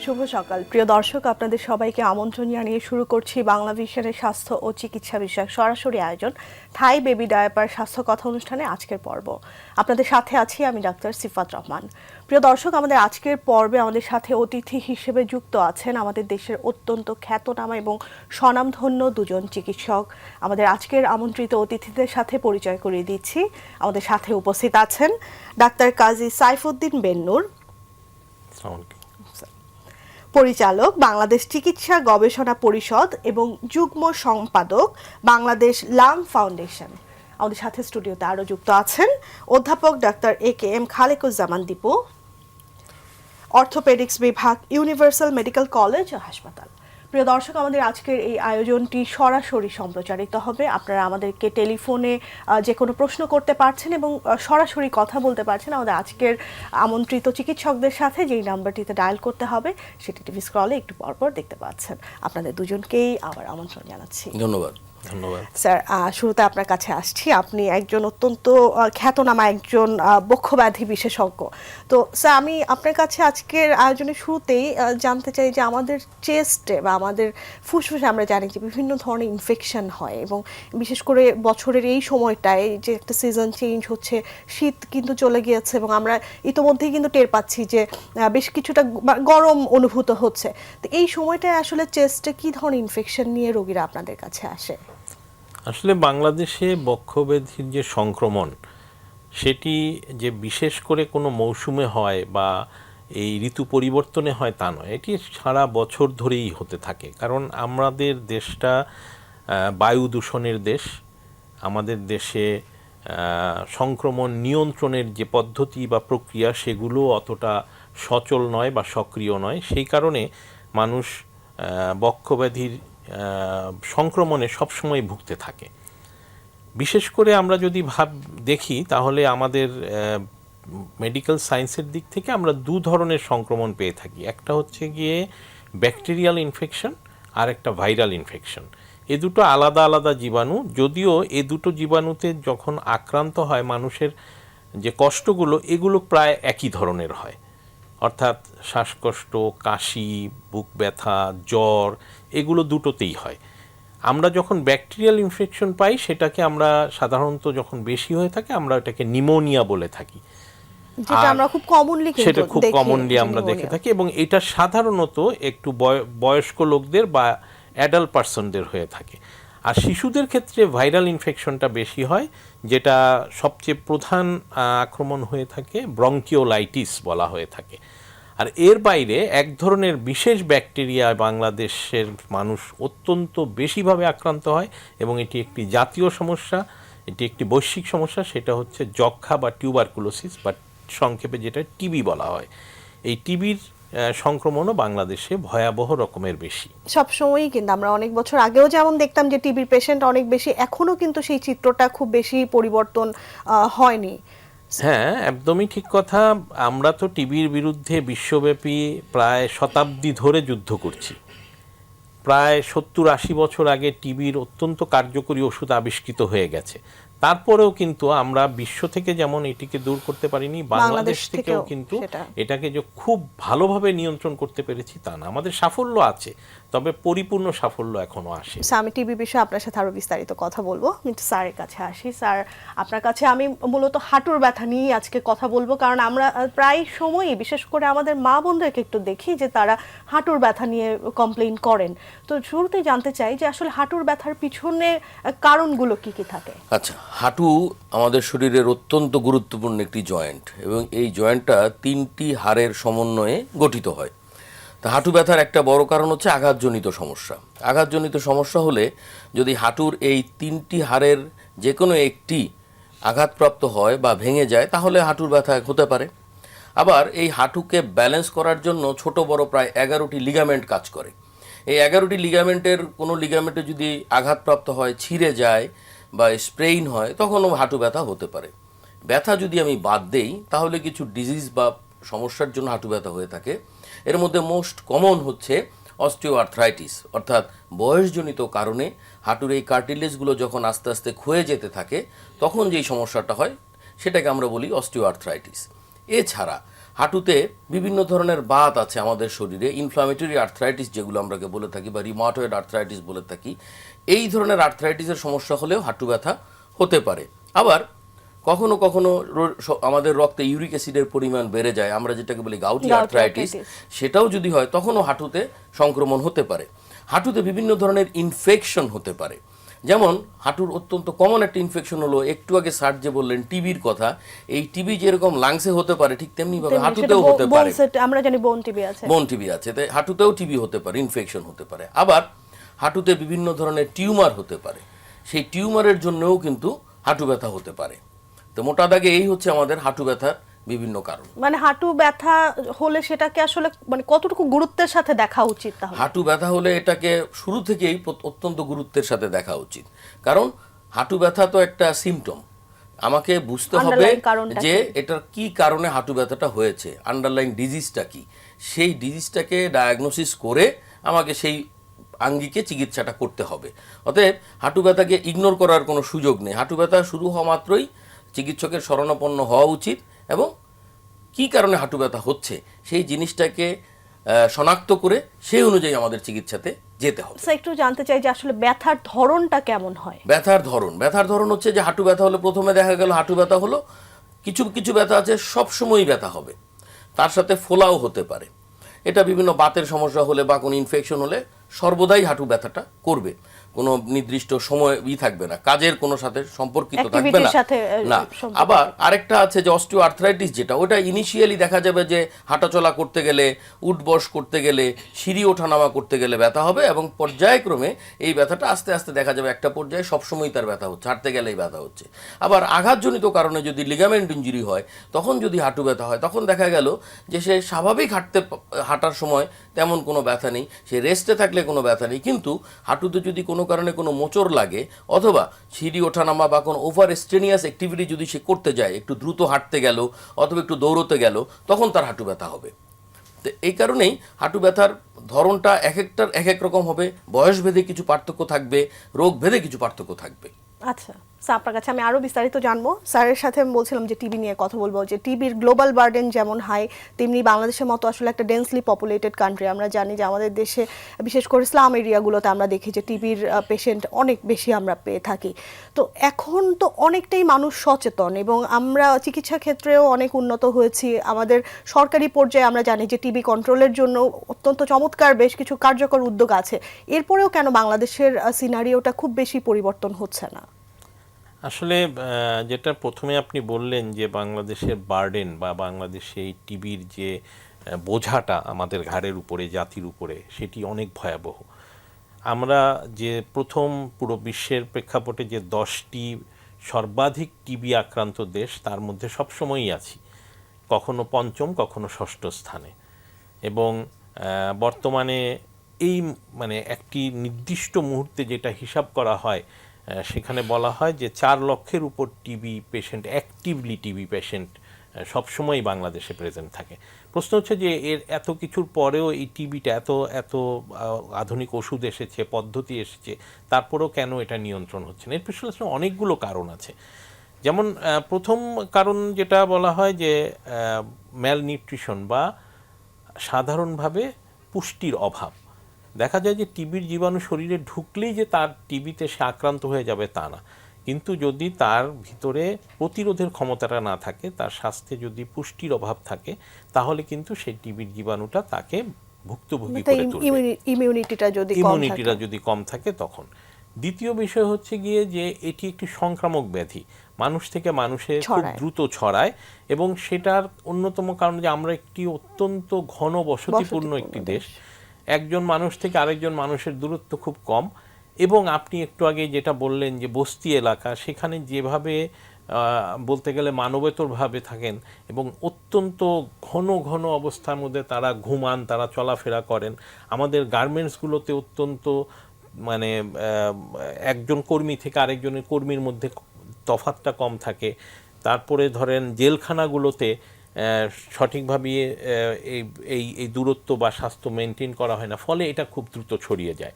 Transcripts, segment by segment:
শুভ সকাল প্রিয় দর্শক, আপনাদের সবাইকে আমন্ত্রণ জানিয়ে শুরু করছি বাংলা ভিশনের স্বাস্থ্য ও চিকিৎসা বিষয়ক সরাসরি আয়োজন থাই বেবি ডায়াপার স্বাস্থ্য কথা অনুষ্ঠানে আজকের পর্ব। আপনাদের সাথে আছি আমি ডাক্তার সিফাত রহমান। প্রিয় দর্শক, আমাদের আজকের পর্বে আমাদের সাথে অতিথি হিসেবে যুক্ত আছেন আমাদের দেশের অত্যন্ত খ্যাতনামা এবং স্বনামধন্য দুজন চিকিৎসক। আমাদের আজকের আমন্ত্রিত অতিথিদের সাথে পরিচয় করিয়ে দিচ্ছি। আমাদের সাথে উপস্থিত আছেন ডাক্তার কাজী সাইফুদ্দিন বেন্নুর, পরিচালক বাংলাদেশ চিকিৎসা গবেষণা পরিষদ এবং যুগ্ম সম্পাদক বাংলাদেশ লাং ফাউন্ডেশন। আমাদের সাথে স্টুডিওতে আরও যুক্ত আছেন অধ্যাপক doctor AKM Khalequzzaman Dipu, orthopaedics বিভাগ, ইউনিভার্সাল মেডিকেল কলেজ ও হাসপাতাল। প্রিয় দর্শক, আমাদের আজকের এই আয়োজনটি সরাসরি সম্প্রচারিত হবে। আপনারা আমাদেরকে টেলিফোনে যে কোনো প্রশ্ন করতে পারছেন এবং সরাসরি কথা বলতে পারছেন আমাদের আজকের আমন্ত্রিত চিকিৎসকদের সাথে। যেই নাম্বারটিতে ডায়াল করতে হবে সেটি টিভি স্ক্রলে একটু পরপর দেখতে পাচ্ছেন। আপনাদের দুজনকেই আবার আমন্ত্রণ জানাচ্ছি। ধন্যবাদ। স্যার, শুরুতে আপনার কাছে আসছি। আপনি একজন অত্যন্ত খ্যাতনামা একজন বক্ষব্যাধি বিশেষজ্ঞ। তো স্যার, আমি আপনার কাছে আজকের আয়োজনের শুরুতেই জানতে চাই যে আমাদের চেস্টে বা আমাদের ফুসফুসে আমরা জানি যে বিভিন্ন ধরনের ইনফেকশন হয়, এবং বিশেষ করে বছরের এই সময়টায় যে একটা সিজন চেঞ্জ হচ্ছে, শীত কিন্তু চলে গিয়েছে এবং আমরা ইতোমধ্যেই কিন্তু টের পাচ্ছি যে বেশ কিছুটা গরম অনুভূত হচ্ছে। তো এই সময়টায় আসলে চেস্টে কী ধরনের ইনফেকশন নিয়ে রোগীরা আপনাদের কাছে আসে? আসলে বাংলাদেশে বক্ষব্যাধির যে সংক্রমণ, সেটি যে বিশেষ করে কোনো মৌসুমে হয় বা এই ঋতু পরিবর্তনে হয় তা নয়, এটি সারা বছর ধরেই হতে থাকে। কারণ আমাদের দেশটা বায়ু দূষণের দেশ। আমাদের দেশে সংক্রমণ নিয়ন্ত্রণের যে পদ্ধতি বা প্রক্রিয়া সেগুলো অতটা সচল নয় বা সক্রিয় নয়। সেই কারণে মানুষ বক্ষব্যাধির সংক্রমণে সবসময় ভুগতে থাকে। বিশেষ করে আমরা যদি দেখি তাহলে আমাদের মেডিকেল সায়েন্সের দিক থেকে আমরা দু ধরনের সংক্রমণ পেয়ে থাকি। একটা হচ্ছে গিয়ে ব্যাকটেরিয়াল ইনফেকশন আর একটা ভাইরাল ইনফেকশন। এ দুটো আলাদা আলাদা জীবাণু, যদিও এ দুটো জীবাণুতে যখন আক্রান্ত হয় মানুষের যে কষ্টগুলো এগুলো প্রায় একই ধরনের হয়। অর্থাৎ শ্বাসকষ্ট, কাশি, বুক ব্যথা, জ্বর এগুলো দুটোতেই হয়। আমরা যখন ব্যাকটেরিয়াল ইনফেকশন পাই সেটাকে আমরা সাধারণত যখন বেশি হয়ে থাকে আমরা এটাকে নিউমোনিয়া বলে থাকি। সেটা খুব কমনলি আমরা দেখে থাকি এবং এটা সাধারণত একটু বয়স্ক লোকদের বা অ্যাডাল্ট পার্সনদের হয়ে থাকে। আর শিশুদের ক্ষেত্রে ভাইরাল ইনফেকশনটা বেশি হয়, যেটা সবচেয়ে প্রধান আক্রমণ হয়ে থাকে ব্রঙ্কিওলাইটিস বলা হয়ে থাকে। আর এর বাইরে এক ধরনের বিশেষ ব্যাকটেরিয়া বাংলাদেশের মানুষ অত্যন্ত বেশিভাবে আক্রান্ত হয় এবং এটি একটি জাতীয় সমস্যা, এটি একটি বৈশ্বিক সমস্যা। সেটা হচ্ছে যক্ষ্মা বা টিউবারকুলোসিস বা সংক্ষেপে যেটা টিবি বলা হয়। এই টিবির সংক্রমণও বাংলাদেশে ভয়াবহ রকমের বেশি। সবসময়ই কিন্তু আমরা অনেক বছর আগেও যেমন দেখতাম যে টিবির পেশেন্ট অনেক বেশি, এখনও কিন্তু সেই চিত্রটা খুব বেশি পরিবর্তন হয়নি। হ্যাঁ, একদমই ঠিক কথা। আমরা তো টিবির বিরুদ্ধে বিশ্বব্যাপী প্রায় শতাব্দী ধরে যুদ্ধ করছি। প্রায় 70-80 বছর আগে টিবির অত্যন্ত কার্যকরী ওষুধ আবিষ্কৃত হয়ে গেছে। তারপরেও কিন্তু আমরা বিশ্ব থেকে যেমন এটিকে দূর করতে পারিনি, বাংলাদেশ থেকেও কিন্তু এটাকে যে খুব ভালোভাবে নিয়ন্ত্রণ করতে পেরেছি তা না। আমাদের সাফল্য আছে, তবে পরিপূর্ণ সাফল্য এখনো আসে। আমি টিবি বিষয়ে আপনার সাথে আরো বিস্তারিত কথা বলবো, কিন্তু স্যারের কাছে আসি। স্যার, আপনার কাছে আমি মূলত হাঁটুর ব্যথা নিয়ে আজকে কথা বলবো, কারণ আমরা প্রায় সময়ই বিশেষ করে আমাদের মা বোনদেরকে একটু দেখি যে তারা হাঁটুর ব্যথা নিয়ে কমপ্লেইন করেন। তো শুরুতেই জানতে চাই যে আসলে হাঁটুর ব্যথার পিছনে কারণগুলো কি কি থাকে? আচ্ছা, হাঁটু আমাদের শরীরের অত্যন্ত গুরুত্বপূর্ণ একটি জয়েন্ট এবং এই জয়েন্টটা 3টি হাড়ের সমন্বয়ে গঠিত হয়। তা হাঁটু ব্যথার একটা বড় কারণ হচ্ছে আঘাতজনিত সমস্যা। আঘাতজনিত সমস্যা হলে যদি হাঁটুর এই 3টি হাড়ের যে কোনো একটি আঘাতপ্রাপ্ত হয় বা ভেঙে যায় তাহলে হাঁটুর ব্যথা হতে পারে। আবার এই হাঁটুকে ব্যালেন্স করার জন্য ছোট বড় প্রায় 11টি লিগামেন্ট কাজ করে। এই 11টি লিগামেন্টের কোনো লিগামেন্টে যদি আঘাতপ্রাপ্ত হয়, ছিঁড়ে যায় বা স্প্রেইন হয়, তখনও হাঁটু ব্যথা হতে পারে। ব্যথা যদি আমি বাদ দেই তাহলে কিছু ডিজিজ বা সমস্যার জন্য হাঁটু ব্যথা হয়ে থাকে। এর মধ্যে মোস্ট কমন হচ্ছে অস্টিওআর্থ্রাইটিস, অর্থাৎ বয়সজনিত কারণে হাঁটুর এই কার্টিলেজগুলো যখন আস্তে আস্তে ক্ষয়ে যেতে থাকে তখন যেই সমস্যাটা হয় সেটাকে আমরা বলি অস্টিওআর্থ্রাইটিস। এছাড়া হাঁটুতে বিভিন্ন ধরনের বাত আছে আমাদের শরীরে, ইনফ্লামেটরি আর্থ্রাইটিস যেগুলো আমরা বলে থাকি বা রিমাটয়েড আর্থ্রাইটিস বলে থাকি, এই ধরনের আর্থ্রাইটিসের সমস্যা হলেও হাঁটু ব্যথা হতে পারে। আবার কখনো কখনো আমাদের রক্তে ইউরিক অ্যাসিডের পরিমাণ বেড়ে যায়, আমরা যেটাকে বলি গাউটি আর্থ্রাইটিস, সেটাও যদি হয় তখনও হাঁটুতে সংক্রমণ হতে পারে। হাঁটুতে বিভিন্ন ধরনের ইনফেকশন হতে পারে, যেমন হাঁটুর অত্যন্ত কমন একটা ইনফেকশন হলো, একটু আগে স্যার যে বললেন টিবির কথা, এই টিবি যেরকম লাংসে হতে পারে ঠিক তেমনি ভাবে হাঁটুতেও হতে পারে। আমরা জানি বোন টিবি আছে, বোন টিবি আছে, তাই হাঁটুতেও টিবি হতে পারে, ইনফেকশন হতে পারে। আবার হাঁটুতে বিভিন্ন ধরনের টিউমার হতে পারে, সেই টিউমারের জন্যও কিন্তু হাঁটু ব্যথা হতে পারে। তো মোটা দাগে এই হচ্ছে আমাদের হাঁটু ব্যথার বিভিন্ন কারণ। মানে হাঁটু ব্যথা হলে সেটাকে আসলে মানে কতটুকু গুরুত্বের সাথে দেখা উচিত? তাহলে হাঁটু ব্যথা হলে এটাকে শুরু থেকেই অত্যন্ত গুরুত্বের সাথে দেখা উচিত, কারণ হাঁটু ব্যথা তো একটা সিমটম, আমাকে বুঝতে হবে যে এটার কি কারণে হাঁটু ব্যথাটা হয়েছে, আন্ডারলাইন ডিজিজটা কি, সেই ডিজিজটাকে ডায়াগনোসিস করে আমাকে সেই আঙ্গিকে চিকিৎসাটা করতে হবে। অতএব হাঁটু ব্যথাকে ইগনোর করার কোনো সুযোগ নেই। হাঁটু ব্যথা শুরু হওয়া মাত্রই চিকিৎসকের শরণাপন্ন হওয়া উচিত এবং কি কারণে হাঁটু ব্যথা হচ্ছে সেই জিনিসটাকে শনাক্ত করে সেই অনুযায়ী আমাদের চিকিৎসাতে যেতে হবে। স্যার একটু জানতে চাই যে আসলে ব্যথার ধরনটা কেমন হয়? ব্যথার ধরন হচ্ছে যে হাঁটু ব্যথা হলে প্রথমে দেখা গেল হাঁটু ব্যথা হলো, কিছু কিছু ব্যথা আছে সবসময়ই ব্যথা হবে, তার সাথে ফোলাও হতে পারে। এটা বিভিন্ন বাতের সমস্যা হলে বা কোনো ইনফেকশন হলে সর্বদাই হাঁটু ব্যথাটা করবে, কোনো নির্দিষ্ট সময় থাকবে না, কাজের কোনো সাথে সম্পর্কিত থাকবে না। আবার আরেকটা আছে যে অস্টিও আর্থ্রাইটিস, যেটা ওটা ইনিশিয়ালি দেখা যাবে যে হাঁটাচলা করতে গেলে, উঠবস করতে গেলে, সিঁড়ি ওঠানামা করতে গেলে ব্যথা হবে এবং পর্যায়ক্রমে এই ব্যথাটা আস্তে আস্তে দেখা যাবে একটা পর্যায়ে সবসময় তার ব্যথা হচ্ছে, হাঁটতে গেলেই ব্যথা হচ্ছে। আবার আঘাতজনিত কারণে যদি লিগামেন্ট ইনজুরি হয় তখন যদি হাঁটু ব্যথা হয়, তখন দেখা গেল যে সে স্বাভাবিক হাঁটার সময় তেমন কোনো ব্যথা নেই, সে রেস্টে থাকলে কোনো ব্যথা নেই, কিন্তু হাঁটুতে যদি কোনো কারণে কোনো মোচড় লাগে অথবা সিঁড়ি ওঠানামা বা কোনো ওভার স্ট্রেনিয়াস অ্যাক্টিভিটি যদি সে করতে যায়, একটু দ্রুত হাঁটতে গেল অথবা একটু দৌড়তে গেল, তখন তার হাঁটু ব্যথা হবে। তো এই কারণেই হাঁটু ব্যথার ধরনটা এক একটার এক এক রকম হবে, বয়স ভেদে কিছু পার্থক্য থাকবে, রোগ ভেদে কিছু পার্থক্য থাকবে। আচ্ছা স্যার, আপনার কাছে আমি আরও বিস্তারিত জানবো। স্যারের সাথে আমি বলছিলাম যে টিবি নিয়ে কথা বলবো, যে টিবির গ্লোবাল বার্ডেন যেমন হাই, তেমনি বাংলাদেশের মতো আসলে একটা ডেন্সলি পপুলেটেড কান্ট্রি। আমরা জানি যে আমাদের দেশে বিশেষ করে স্লাম এরিয়াগুলোতে আমরা দেখি যে টিবির পেশেন্ট অনেক বেশি আমরা পেয়ে থাকি। তো এখন তো অনেকটাই মানুষ সচেতন এবং আমরা চিকিৎসা ক্ষেত্রেও অনেক উন্নত হয়েছি। আমাদের সরকারি পর্যায়ে আমরা জানি যে টিবি কন্ট্রোলের জন্য অত্যন্ত চমৎকার বেশ কিছু কার্যকর উদ্যোগ আছে। এরপরেও কেন বাংলাদেশের সিনারিওটা খুব বেশি পরিবর্তন হচ্ছে না? আসলে যেটা প্রথমে আপনি বললেন যে বাংলাদেশের বার্ডেন বা বাংলাদেশে এই টিবির যে বোঝাটা আমাদের ঘাড়ের উপরে, জাতির উপরে, সেটি অনেক ভয়াবহ। আমরা যে প্রথম পুরো বিশ্বের প্রেক্ষাপটে যে 10টি সর্বাধিক টিবি আক্রান্ত দেশ, তার মধ্যে সবসময়ই আছি, কখনো পঞ্চম কখনো ষষ্ঠ স্থানে। এবং বর্তমানে এই মানে একটি নির্দিষ্ট মুহূর্তে যেটা হিসাব করা হয়, সেখানে বলা হয় যে 4 লক্ষের উপর TB patient, actively TB patient সবসময় বাংলাদেশে প্রেজেন্ট থাকে। প্রশ্ন হচ্ছে যে এর এত কিছুর পরেও এই টিবিটা এত আধুনিক ওষুধ এসেছে, পদ্ধতি এসেছে, তারপরেও কেন এটা নিয়ন্ত্রণ হচ্ছে না? এর পেছনে আসলে অনেকগুলো কারণ আছে। যেমন প্রথম কারণ যেটা বলা হয় যে ম্যাল নিউট্রিশন বা সাধারণভাবে পুষ্টির অভাব। দেখা যায় যে টিবির জীবাণু শরীরে ঢুকলেই যে তার টিবিতে সে আক্রান্ত হয়ে যাবে তা না, কিন্তু যদি তার ভিতরে প্রতিরোধের ক্ষমতাটা না থাকে, তার স্বাস্থ্যে যদি পুষ্টির অভাব থাকে, তাহলে কিন্তু সেই টিবির জীবাণুটা তাকে ভুক্তভোগী করে তুলবে, ইমিউনিটিটা যদি কম থাকে তখন। দ্বিতীয় বিষয় হচ্ছে গিয়ে যে এটি একটি সংক্রামক ব্যাধি, মানুষ থেকে মানুষে খুব দ্রুত ছড়ায় এবং সেটার অন্যতম কারণ যে আমরা একটি অত্যন্ত ঘন বসতিপূর্ণ একটি দেশ, একজন মানুষ থেকে আরেকজন মানুষের দূরত্ব খুব কম, এবং আপনি একটু আগে যেটা বললেন যে বস্তি এলাকা, সেখানে যেভাবে বলতে গেলে মানবেতরভাবে থাকেন এবং অত্যন্ত ঘন ঘন অবস্থার মধ্যে তারা ঘুমান, তারা চলাফেরা করেন। আমাদের গার্মেন্টসগুলোতে অত্যন্ত মানে একজন কর্মী থেকে আরেকজনের কর্মীর মধ্যে তফাৎটা কম থাকে। তারপরে ধরেন জেলখানাগুলোতে সঠিকভাবে এই দূরত্ব বা স্বাস্থ্য মেনটেন করা হয় না, ফলে এটা খুব দ্রুত ছড়িয়ে যায়।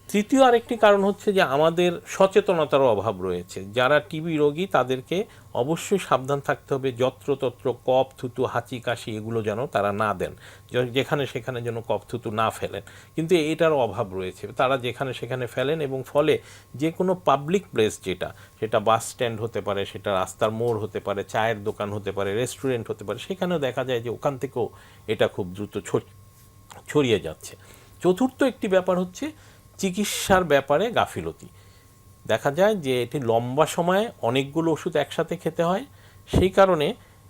তৃতীয় আরেকটি কারণ হচ্ছে যে আমাদের সচেতনতার অভাব রয়েছে। যারা টিবি রোগী তাদেরকে অবশ্যই সাবধান থাকতে হবে, যত্রতত্র কফ থুতু হাঁচি কাশি এগুলো যেন তারা না দেন, যেখানে সেখানে যেন কফ থুতু না ফেলেন। কিন্তু এটার অভাব রয়েছে, তারা যেখানে সেখানে ফেলেন এবং ফলে যে কোনো পাবলিক প্লেস সেটা বাস স্ট্যান্ড হতে পারে, সেটা রাস্তার মোড় হতে পারে, চায়ের দোকান হতে পারে, রেস্টুরেন্ট হতে পারে, সেখানেও দেখা যায় যে ওখান থেকেও এটা খুব দ্রুত ছড়িয়ে যাচ্ছে। চতুর্থ একটি ব্যাপার হচ্ছে চিকিৎসার ব্যাপারে গাফিলতি। দেখা যায় যে এটি লম্বা সময়ে অনেকগুলো ওষুধ একসাথে খেতে হয়, সেই কারণে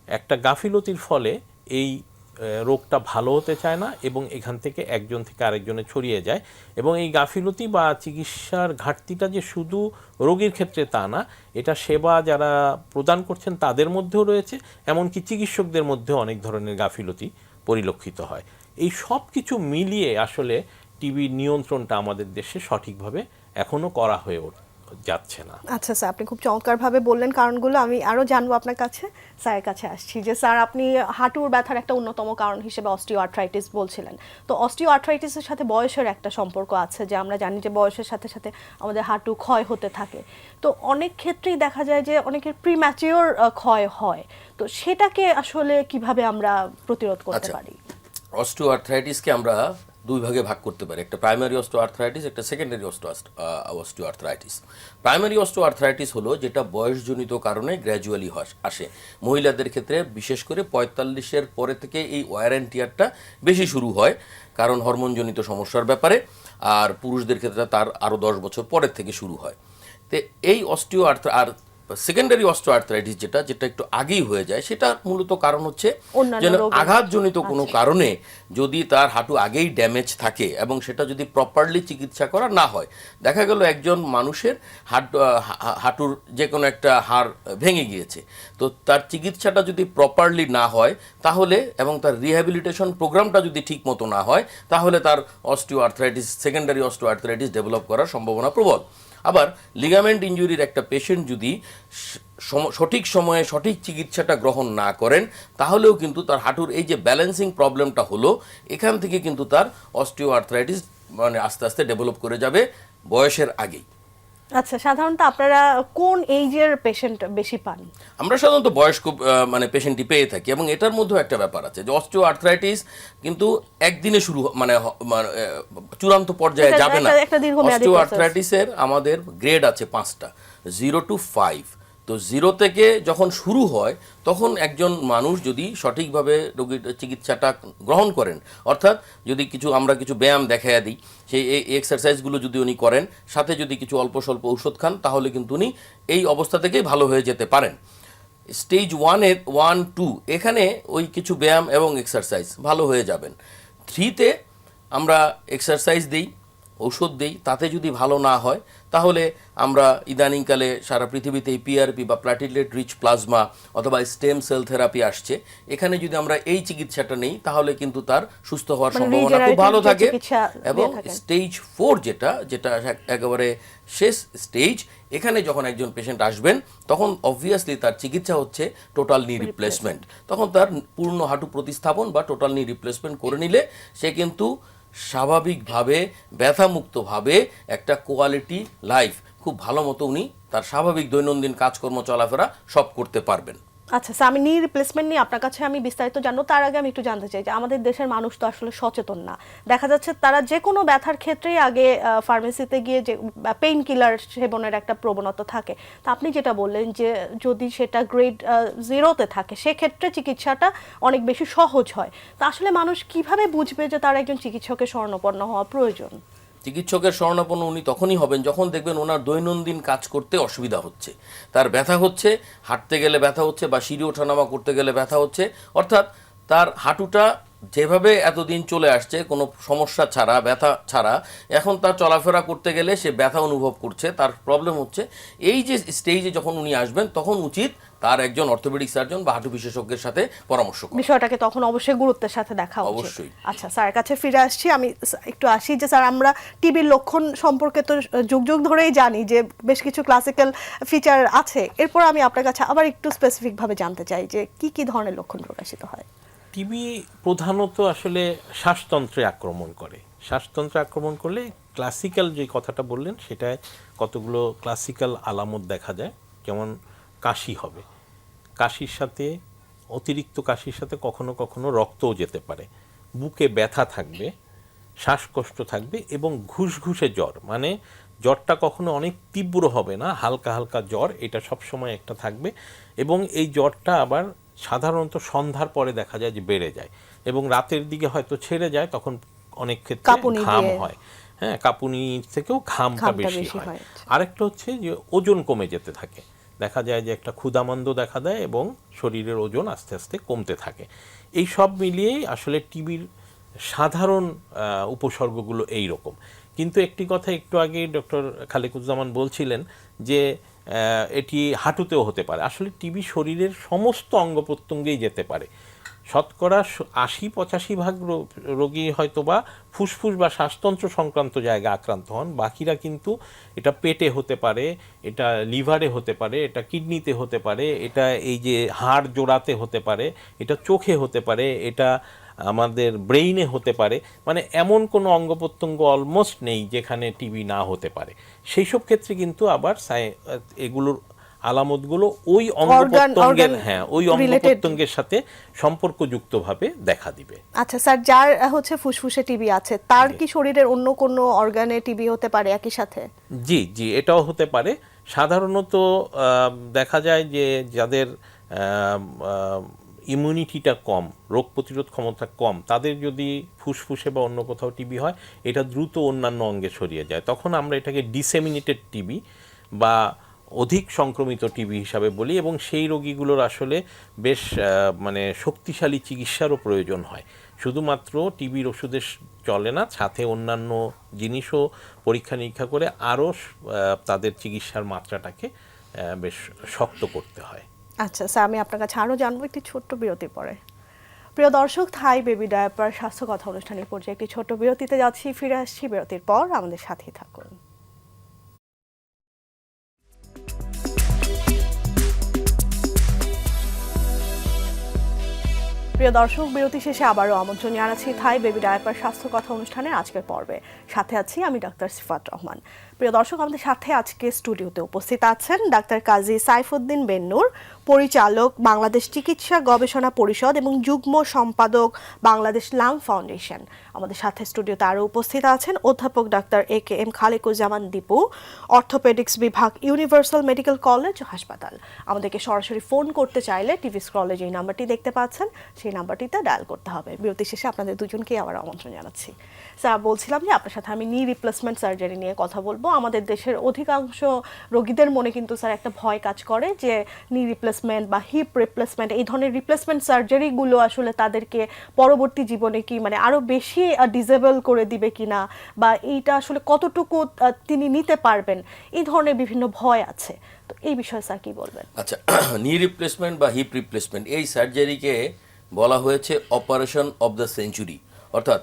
একটা গাফিলতির ফলে এই রোগটা ভালো হতে চায় না এবং এখান থেকে একজন থেকে আরেকজনে ছড়িয়ে যায়। এবং এই গাফিলতি বা চিকিৎসার ঘাটতিটা যে শুধু রোগীর ক্ষেত্রে তা না, এটা সেবা যারা প্রদান করছেন তাদের মধ্যেও রয়েছে, এমনকি চিকিৎসকদের মধ্যেও অনেক ধরনের গাফিলতি পরিলক্ষিত হয়। এই সব কিছু মিলিয়ে আসলে টিবি নিয়ন্ত্রণটা আমাদের দেশে সঠিকভাবে এখনো করা হয়ে যাচ্ছে না। আচ্ছা স্যার, আপনি খুব চমৎকারভাবে বললেন কারণগুলো। আমি আরও জানবো আপনার কাছে, স্যারের কাছে আসছি যে স্যার আপনি হাঁটুর ব্যথার একটা অন্যতম কারণ হিসেবে অস্টিও আর্থ্রাইটিস বলছিলেন। তো অস্টিও আর্থ্রাইটিসের সাথে বয়সের একটা সম্পর্ক আছে, যে আমরা জানি যে বয়সের সাথে সাথে আমাদের হাঁটু ক্ষয় হতে থাকে। তো অনেক ক্ষেত্রেই দেখা যায় যে অনেকের প্রিম্যাচিওর ক্ষয় হয়, তো সেটাকে আসলে কিভাবে আমরা প্রতিরোধ করতে পারি? অস্টিও আর্থ্রাইটিসকে আমরা দুই ভাগে ভাগ করতে পারি, একটা প্রাইমারি অস্টিও আর্থ্রাইটিস, একটা secondary osteo arthritis. Primary osteo arthritis হলো যেটা বয়সজনিত কারণে গ্র্যাজুয়ালি আসে। মহিলাদের ক্ষেত্রে বিশেষ করে 45-এর পরে থেকে এই ওয়্যার অ্যান্ড টিয়ারটা বেশি শুরু হয়, কারণ হরমোনজনিত সমস্যার ব্যাপারে। আর পুরুষদের ক্ষেত্রে তার আরও 10 বছর পরের থেকে শুরু হয়। তো এই অস্টিও সেকেন্ডারি অস্টিও আর্থ্রাইটিস যেটা একটু আগেই হয়ে যায়, সেটা মূলত কারণ হচ্ছে যেন আঘাতজনিত কোনো কারণে যদি তার হাঁটু আগেই ড্যামেজ থাকে এবং সেটা যদি প্রপারলি চিকিৎসা করা না হয়। দেখা গেল একজন মানুষের হাঁটুর যে কোনো একটা হাড় ভেঙে গিয়েছে, তো তার চিকিৎসাটা যদি প্রপারলি না হয় তাহলে, এবং তার রিহ্যাবিলিটেশন প্রোগ্রামটা যদি ঠিক মতো না হয়, তাহলে তার osteo arthritis, secondary osteo arthritis develop করার সম্ভাবনা প্রবল। আবার লিগামেন্ট ইনজুরির একটা পেশেন্ট যদি সঠিক সময়ে সঠিক চিকিৎসাটা গ্রহণ না করেন, তাহলেও কিন্তু তার হাঁটুর এই যে ব্যালেন্সিং প্রবলেমটা হলো, এখান থেকে কিন্তু তার অস্টিও আর্থ্রাইটিস মানে আস্তে আস্তে ডেভেলপ করে যাবে বয়সের আগেই। আচ্ছা, সাধারণত আপনারা কোন এইজের পেশেন্ট বেশি পান? আমরা সাধারণত বয়স্ক মানে পেশেন্টই পেয়ে থাকি, এবং এটার মধ্যেও একটা ব্যাপার আছে যে অস্টিও আর্থ্রাইটিস কিন্তু একদিনে শুরু মানে চূড়ান্ত পর্যায়ে যাবে না। অস্টিও আর্থ্রাইটিসের আমাদের গ্রেড আছে 5টা, 0 to 5। তো 0 থেকে যখন শুরু হয় তখন একজন মানুষ যদি সঠিকভাবে রোগীর চিকিৎসাটা গ্রহণ করেন, অর্থাৎ যদি আমরা কিছু ব্যায়াম দেখাইয়া দিই, সেই এই এক্সারসাইজগুলো যদি উনি করেন, সাথে যদি কিছু অল্প স্বল্প ঔষধ খান, তাহলে কিন্তু উনি এই অবস্থা থেকেই ভালো হয়ে যেতে পারেন। স্টেজ 1, 2 এখানে ওই কিছু ব্যায়াম এবং এক্সারসাইজ ভালো হয়ে যাবেন। 3তে আমরা এক্সারসাইজ দিই, ঔষধ দিই, তাতে যদি ভালো না হয় তাহলে আমরা ইদানিংকালে সারা পৃথিবীতে পিআরপি বা প্ল্যাটিলেট রিচ প্লাজমা অথবা স্টেম সেল থেরাপি আসছে, এখানে যদি আমরা এই চিকিৎসাটা নেই তাহলে কিন্তু তার সুস্থ হওয়ার সম্ভাবনা খুব ভালো থাকে। এবং স্টেজ 4 যেটা একেবারে শেষ স্টেজ, এখানে যখন একজন পেশেন্ট আসবেন তখন অবভিয়াসলি তার চিকিৎসা হচ্ছে টোটাল নি রিপ্লেসমেন্ট। তখন তার পূর্ণ হাঁটু প্রতিস্থাপন বা টোটাল নি রিপ্লেসমেন্ট করে নিলে সে কিন্তু স্বাভাবিকভাবে ব্যথামুক্তভাবে একটা কোয়ালিটি লাইফ খুব ভালো মতো উনি তার স্বাভাবিক দৈনন্দিন কাজকর্ম চলাফেরা সব করতে পারবেন। আচ্ছা স্যার, আমি নি রিপ্লেসমেন্ট নিয়ে আপনার কাছে আমি বিস্তারিত জানবো। তার আগে আমি একটু জানতে চাই যে আমাদের দেশের মানুষ তো আসলে সচেতন না। দেখা যাচ্ছে তারা যে কোনো ব্যথার ক্ষেত্রেই আগে ফার্মেসিতে গিয়ে যে পেইন কিলার সেবনের একটা প্রবণতা থাকে। তা আপনি যেটা বললেন যে যদি সেটা গ্রেড 0-তে থাকে সেক্ষেত্রে চিকিৎসাটা অনেক বেশি সহজ হয়। তা আসলে মানুষ কিভাবে বুঝবে যে তার একজন চিকিৎসকের শরণাপন্ন হওয়া প্রয়োজন? চিকিৎসকের শরণাপন্ন উনি তখনই হবেন যখন দেখবেন ওনার দৈনন্দিন কাজ করতে অসুবিধা হচ্ছে, তার ব্যথা হচ্ছে, হাঁটতে গেলে ব্যথা হচ্ছে বা সিঁড়ি ওঠানামা করতে গেলে ব্যথা হচ্ছে, অর্থাৎ তার হাঁটুটা যেভাবে এতদিন চলে আসছে কোনো সমস্যা ছাড়া, ব্যথা ছাড়া, এখন তার চলাফেরা করতে গেলে সে ব্যথা অনুভব করছে, তার প্রবলেম হচ্ছে। এই যে স্টেজে যখন উনি আসবেন তখন উচিত তার একজন অর্থোপেডিক সার্জন বা হাঁটু বিশেষজ্ঞের সাথে পরামর্শ করা। বিষয়টাকে তখন অবশ্যই গুরুত্বের সাথে দেখা উচিত। অবশ্যই। আচ্ছা স্যার কাছে ফিরে আসছি, আমি একটু আসি যে স্যার আমরা টিবির লক্ষণ সম্পর্কে তো যুগ যুগ ধরেই জানি যে বেশ কিছু ক্লাসিক্যাল ফিচার আছে। এরপর আমি আপনার কাছে আবার একটু স্পেসিফিক ভাবে জানতে চাই যে কি কি ধরনের লক্ষণ প্রকাশিত হয়। টিবি প্রধানত আসলে শ্বাসতন্ত্রে আক্রমণ করে। শ্বাসতন্ত্রে আক্রমণ করলে ক্লাসিক্যাল যে কথাটা বললেন সেটায় কতগুলো ক্লাসিক্যাল আলামত দেখা যায়, যেমন কাশি হবে, কাশির সাথে অতিরিক্ত কাশির সাথে কখনো কখনো রক্তও যেতে পারে, বুকে ব্যথা থাকবে, শ্বাসকষ্ট থাকবে এবং ঘুষঘুষে জ্বর, মানে জ্বরটা কখনো অনেক তীব্র হবে না, হালকা হালকা জ্বর, এটা সবসময় একটা থাকবে। এবং এই জ্বরটা আবার সাধারণত সন্ধ্যার পরে দেখা যায় যে বেড়ে যায় এবং রাতের দিকে হয়তো ছেড়ে যায়, তখন অনেক ক্ষেত্রে কাঁপুনি ঘাম দিয়ে। হয়, হ্যাঁ, কাঁপুনি থেকেও ঘামটা ঘামটা বেশি বেশি হয়। হয়। আরেকটা হচ্ছে যে ওজন কমে যেতে থাকে, দেখা যায় যে একটা ক্ষুধামন্দ দেখা দেয় এবং শরীরের ওজন আস্তে আস্তে কমতে থাকে। এই সব মিলিয়েই আসলে টিবির সাধারণ উপসর্গগুলো এই রকম। কিন্তু একটি কথা একটু আগে ডক্টর খালেকুজ্জামান বলছিলেন যে এটি হাঁটুতেও হতে পারে। আসলে টিবি শরীরের সমস্ত অঙ্গ প্রত্যঙ্গেই যেতে পারে। শতকরা ৮০-৮৫% রোগী হয়তো বা ফুসফুস বা শ্বাসতন্ত্র সংক্রান্ত জায়গায় আক্রান্ত হন, বাকিরা কিন্তু এটা পেটে হতে পারে, এটা লিভারে হতে পারে, এটা কিডনিতে হতে পারে, এটা এই যে হাড় জোড়াতে হতে পারে, এটা চোখে হতে পারে, এটা আমাদের ব্রেইনে হতে পারে, মানে এমন কোনো অঙ্গ প্রত্যঙ্গ অলমোস্ট নেই যেখানে টিবি না হতে পারে। সেই সব ক্ষেত্রে কিন্তু আবার এগুলোর আলামতগুলো ওই অঙ্গ প্রত্যঙ্গের, হ্যাঁ, ওই অঙ্গ প্রত্যঙ্গের সাথে সম্পর্কযুক্তভাবে দেখা দিবে। আচ্ছা স্যার, যার হচ্ছে ফুসফুসে টিবি আছে তার কি শরীরের অন্য কোনো অর্গানে টিবি হতে পারে একই সাথে? জি জি, এটাও হতে পারে। সাধারণত দেখা যায় যে যাদের ইমিউনিটিটা কম, রোগ প্রতিরোধ ক্ষমতা কম, তাদের যদি ফুসফুসে বা অন্য কোথাও টিবি হয়, এটা দ্রুত অন্যান্য অঙ্গে ছড়িয়ে যায়। তখন আমরা এটাকে ডিসেমিনেটেড টিবি বা অধিক সংক্রমিত টিবি হিসাবে বলি, এবং সেই রোগীগুলোর আসলে বেশ মানে শক্তিশালী চিকিৎসারও প্রয়োজন হয়। শুধুমাত্র টিবির ওষুধে চলে না, সাথে অন্যান্য জিনিসও পরীক্ষা নিরীক্ষা করে আরও তাদের চিকিৎসার মাত্রাটাকে বেশ শক্ত করতে হয়। আচ্ছা স্যার, আমি আপনার কাছে আরও জানবো একটি ছোট্ট বিরতি পরে। প্রিয় দর্শক, থাই বেবি ডায়াপার স্বাস্থ্য কথা অনুষ্ঠানের পর্যায়ে একটি ছোট্ট বিরতিতে যাচ্ছি, ফিরে আসছি বিরতির পর, আমাদের সাথেই থাকুন। প্রিয় দর্শক, বিরতি শেষে আবারও আমন্ত্রণ জানাচ্ছি থাই বেবি ডায়াপার স্বাস্থ্য কথা অনুষ্ঠানের আজকের পর্বে। সাথে আছি আমি ডাক্তার সিফাত রহমান। প্রিয় দর্শক, আমাদের সাথে আজকে স্টুডিওতে উপস্থিত আছেন ডাক্তার কাজী সাইফুদ্দিন বেন্নুর, পরিচালক বাংলাদেশ চিকিৎসা গবেষণা পরিষদ এবং যুগ্ম সম্পাদক বাংলাদেশ লাং ফাউন্ডেশন। আমাদের সাথে স্টুডিওতে আরও উপস্থিত আছেন অধ্যাপক doctor AKM Khalequzzaman Dipu, orthopaedics বিভাগ, ইউনিভার্সাল মেডিকেল কলেজ ও হাসপাতাল। আমাদেরকে সরাসরি ফোন করতে চাইলে টিভি স্ক্রলে যে নাম্বারটি দেখতে পাচ্ছেন সেই নাম্বারটিতে ডায়াল করতে হবে। বিরতি শেষে আপনাদের দুজনকে আবার আমন্ত্রণ জানাচ্ছি। স্যার, বলছিলাম যে আপনার সাথে আমি নি রিপ্লেসমেন্ট সার্জারি নিয়ে কথা বলবো। আমাদের দেশের অধিকাংশ রোগীদের মনে কিন্তু স্যার একটা ভয় কাজ করে যে নি রিপ্লেসমেন্ট বা হিপ রিপ্লেসমেন্ট, এই ধরনের রিপ্লেসমেন্ট সার্জারিগুলো আসলে তাদেরকে পরবর্তী জীবনে কি মানে আরও বেশি ডিসেবল করে দিবে কিনা, বা এইটা আসলে কতটুকু তিনি নিতে পারবেন, এই ধরনের বিভিন্ন ভয় আছে। তো এই বিষয়ে স্যার কি বলবেন? আচ্ছা, নি রিপ্লেসমেন্ট বা হিপ রিপ্লেসমেন্ট এই সার্জারিকে বলা হয়েছে অপারেশন অফ দ্য সেঞ্চুরি। অর্থাৎ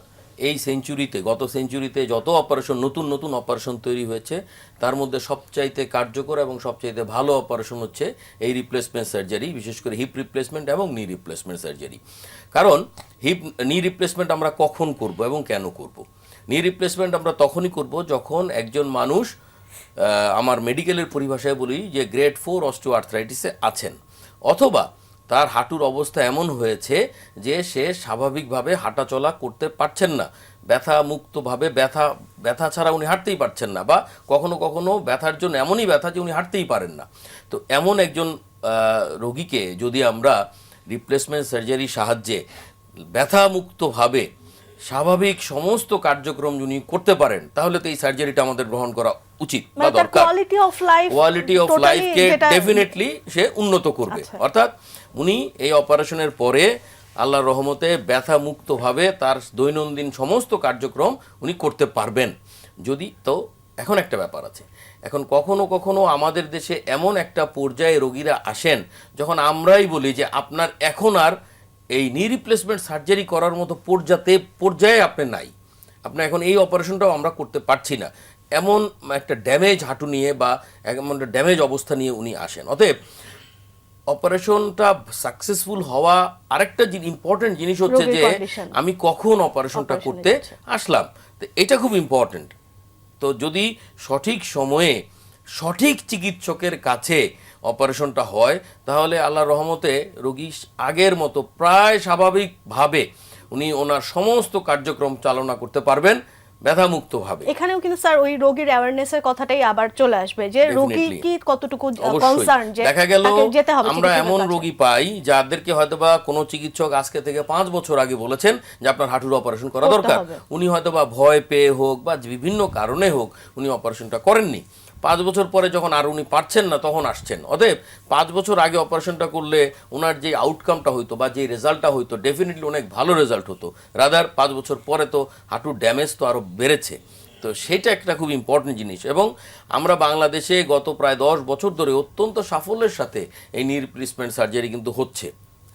এই সেঞ্চুরিতে, গত সেঞ্চুরিতে যত অপারেশন, নতুন নতুন অপারেশন তৈরি হয়েছে, তার মধ্যে সবচাইতে কার্যকর এবং সবচাইতে ভালো অপারেশন হচ্ছে এই রিপ্লেসমেন্ট সার্জারি, বিশেষ করে হিপ রিপ্লেসমেন্ট এবং নি রিপ্লেসমেন্ট সার্জারি। কারণ নি রিপ্লেসমেন্ট আমরা কখন করব এবং কেন করব? নি রিপ্লেসমেন্ট আমরা তখনই করব যখন একজন মানুষ, আমার মেডিকেলের পরিভাষায় বলি যে গ্রেড 4 অস্টিওআর্থ্রাইটিসে আছেন, অথবা তার হাঁটুর অবস্থা এমন হয়েছে যে সে স্বাভাবিকভাবে হাঁটাচলা করতে পারছেন না, ব্যথা মুক্তভাবে, ব্যথা ছাড়া উনি হাঁটতেই পারছেন না, বা কখনো কখনো ব্যথার জন্য এমনই ব্যথা যে উনি হাঁটতেই পারেন না। তো এমন একজন রোগীকে যদি আমরা রিপ্লেসমেন্ট সার্জারির সাহায্যে ব্যথামুক্তভাবে স্বাভাবিক সমস্ত কার্যক্রম যিনি করতে পারেন, তাহলে তো এই সার্জারিটা আমাদের গ্রহণ করা উচিত বা দরকার। কোয়ালিটি অফ লাইফকে ডেফিনেটলি সে উন্নত করবে। অর্থাৎ উনি এই অপারেশনের পরে আল্লাহর রহমতে ব্যথা মুক্তভাবে তার দৈনন্দিন সমস্ত কার্যক্রম উনি করতে পারবেন। যদি তো এখন একটা ব্যাপার আছে, এখন কখনো কখনো আমাদের দেশে এমন একটা পর্যায়ে রোগীরা আসেন যখন আমরাই বলি যে আপনার এখন আর এই নি রিপ্লেসমেন্ট সার্জারি করার মতো পর্যায়ে আপনি নাই, আপনার এখন এই অপারেশনটাও আমরা করতে পারছি না, এমন একটা ড্যামেজ হাঁটু নিয়ে বা এমন একটা ড্যামেজ অবস্থা নিয়ে উনি আসেন। অতএব অপারেশনটা সাকসেসফুল হওয়া আরেকটা ইম্পর্টেন্ট জিনিস হচ্ছে যে আমি কখন অপারেশনটা করতে আসলাম, তো এটা খুব ইম্পর্টেন্ট। তো যদি সঠিক সময়ে সঠিক চিকিৎসকের কাছে অপারেশনটা হয় তাহলে আল্লাহর রহমতে রোগী আগের মতো প্রায় স্বাভাবিকভাবে উনি ওনার সমস্ত কার্যক্রম চালনা করতে পারবেন ব্যথামুক্তভাবে। এখানেও কিন্তু স্যার ওই রোগীর অ্যাওয়ারনেসের কথাটাই আবার চলে আসবে যে রোগী Definitely. কি কতটুকু অবশ্যই। কনসার্ন যে দেখা গেল তাকে যেতে হবে আমরা চিকিৎসকের এমন কাছে। রোগী পাই যাদেরকে হয়তোবা কোনো চিকিৎসক আজকে থেকে 5 বছর আগে বলেছেন যে আপনার হাঁটুর অপারেশন করা করতে দরকার, হবে। উনি হয়তোবা ভয় পেয়ে হোক বা বিভিন্ন কারণে হোক উনি অপারেশনটা করেননি। 5 বছর পরে যখন আর উনি পারছেন না তখন আসছেন। অতএব 5 বছর আগে অপারেশনটা করলে ওনার যে আউটকামটা হইতো বা যে রেজাল্টটা হইতো ডেফিনেটলি অনেক ভালো রেজাল্ট হতো। রাদার 5 বছর পরে তো হাঁটুর ড্যামেজ তো আরও বেড়েছে। তো সেটা একটা খুব ইম্পর্টেন্ট জিনিস এবং আমরা বাংলাদেশে গত প্রায় 10 বছর ধরে অত্যন্ত সাফল্যের সাথে এই নি রিপ্লেসমেন্ট সার্জারি কিন্তু হচ্ছে।